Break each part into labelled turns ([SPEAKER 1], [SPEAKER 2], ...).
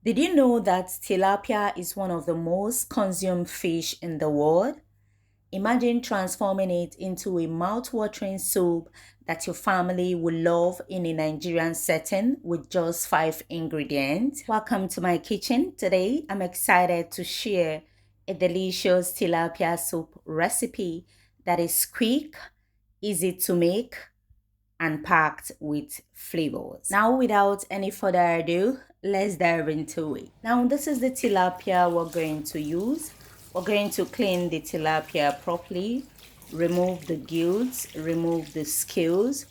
[SPEAKER 1] Did you know that tilapia is one of the most consumed fish in the world? Imagine transforming it into a mouth-watering soup that your family will love in a Nigerian setting with just 5 ingredients. Welcome to my kitchen. Today, I'm excited to share a delicious tilapia soup recipe that is quick, easy to make, and packed with flavors. Now, without any further ado, let's dive into it. Now, this is the tilapia we're going to use. We're going to clean the tilapia properly, remove the gills, remove the scales,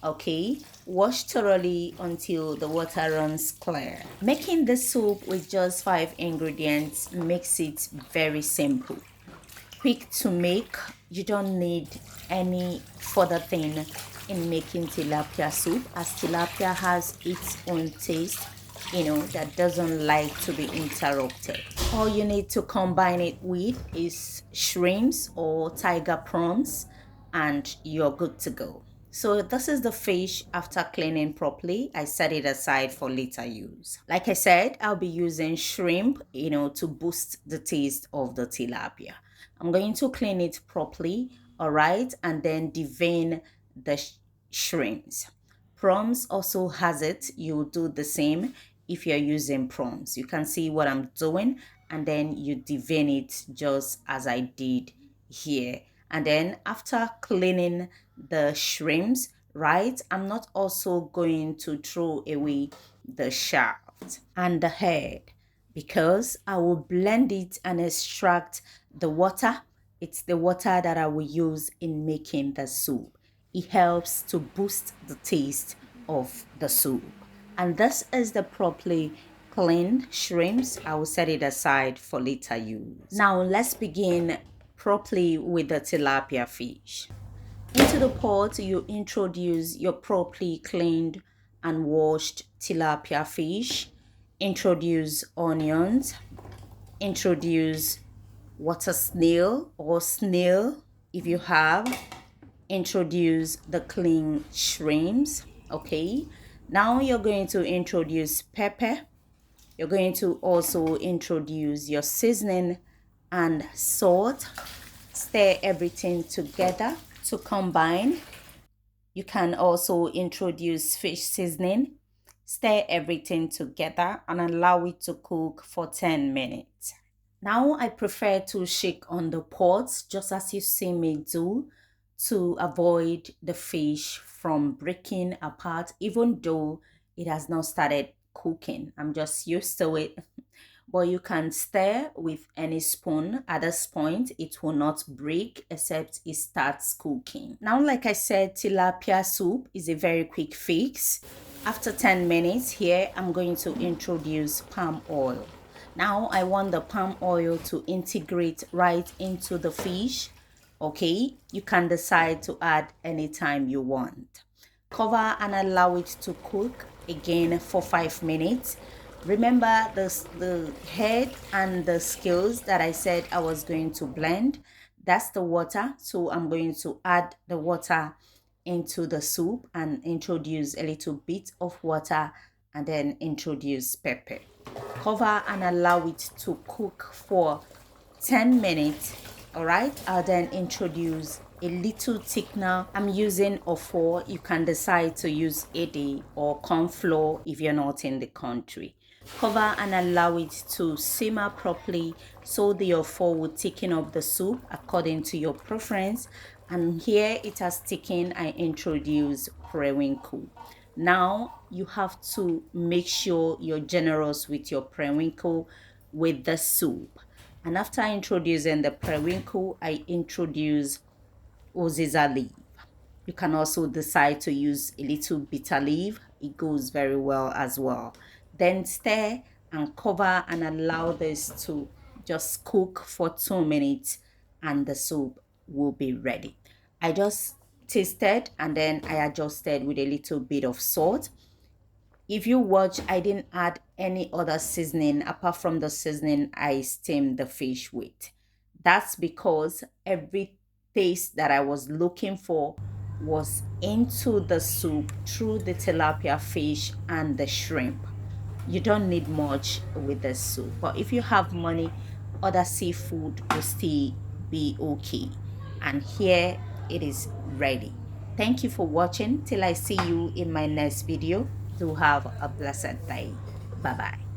[SPEAKER 1] okay? Wash thoroughly until the water runs clear. Making the soup with just 5 ingredients makes it very simple, quick to make. You don't need any further thing in making tilapia soup, as tilapia has its own taste, that doesn't like to be interrupted. All you need to combine it with is shrimps or tiger prawns, and you're good to go. So this is the fish. After cleaning properly, I set it aside for later use. Like I said, I'll be using shrimp, to boost the taste of the tilapia. I'm going to clean it properly, all right, and then devein the shrimps. Prawns also has it. You do the same if you're using prawns. You can see what I'm doing, and then you devein it just as I did here. And then after cleaning the shrimps, right, I'm not also going to throw away the shaft and the head, because I will blend it and extract the water. It's the water that I will use in making the soup. It helps to boost the taste of the soup. And this is the properly cleaned shrimps. I will set it aside for later use. Now let's begin properly with the tilapia fish. Into the pot, you introduce your properly cleaned and washed tilapia fish. Introduce onions. Introduce water snail or snail if you have. Introduce the clean shrimps. Okay. Now you're going to introduce pepper. You're going to also introduce your seasoning and salt. Stir everything together to combine. You can also introduce fish seasoning. Stir everything together and allow it to cook for 10 minutes. Now I prefer to shake on the pot just as you see me do, to avoid the fish from breaking apart, even though it has not started cooking. I'm just used to it. But you can stir with any spoon. At this point, it will not break except it starts cooking. Now, like I said, tilapia soup is a very quick fix. After 10 minutes here, I'm going to introduce palm oil. Now, I want the palm oil to integrate right into the fish. Okay, you can decide to add anytime you want. Cover and allow it to cook again for 5 minutes. Remember the head and the scales that I said I was going to blend. That's the water. So I'm going to add the water into the soup and introduce a little bit of water, and then introduce pepper. Cover and allow it to cook for 10 minutes. All right, I'll then introduce a little thickener. I'm using ofo. You can decide to use ede or corn flour if you're not in the country. Cover and allow it to simmer properly so the ofo will thicken up the soup according to your preference. And here it has thickened. I introduce periwinkle. Now you have to make sure you're generous with your periwinkle with the soup. And after introducing the periwinkle, I introduce uziza leaf. You can also decide to use a little bitter leaf. It goes very well as well. Then stir and cover and allow this to just cook for 2 minutes, and the soup will be ready. I just tasted and then I adjusted with a little bit of salt. If you watch, I didn't add any other seasoning apart from the seasoning I steamed the fish with. That's because every taste that I was looking for was into the soup through the tilapia fish and the shrimp. You don't need much with the soup, but if you have money, other seafood will still be okay. And here it is ready. Thank you for watching. Till I see you in my next video. Do have a blessed day. Bye bye.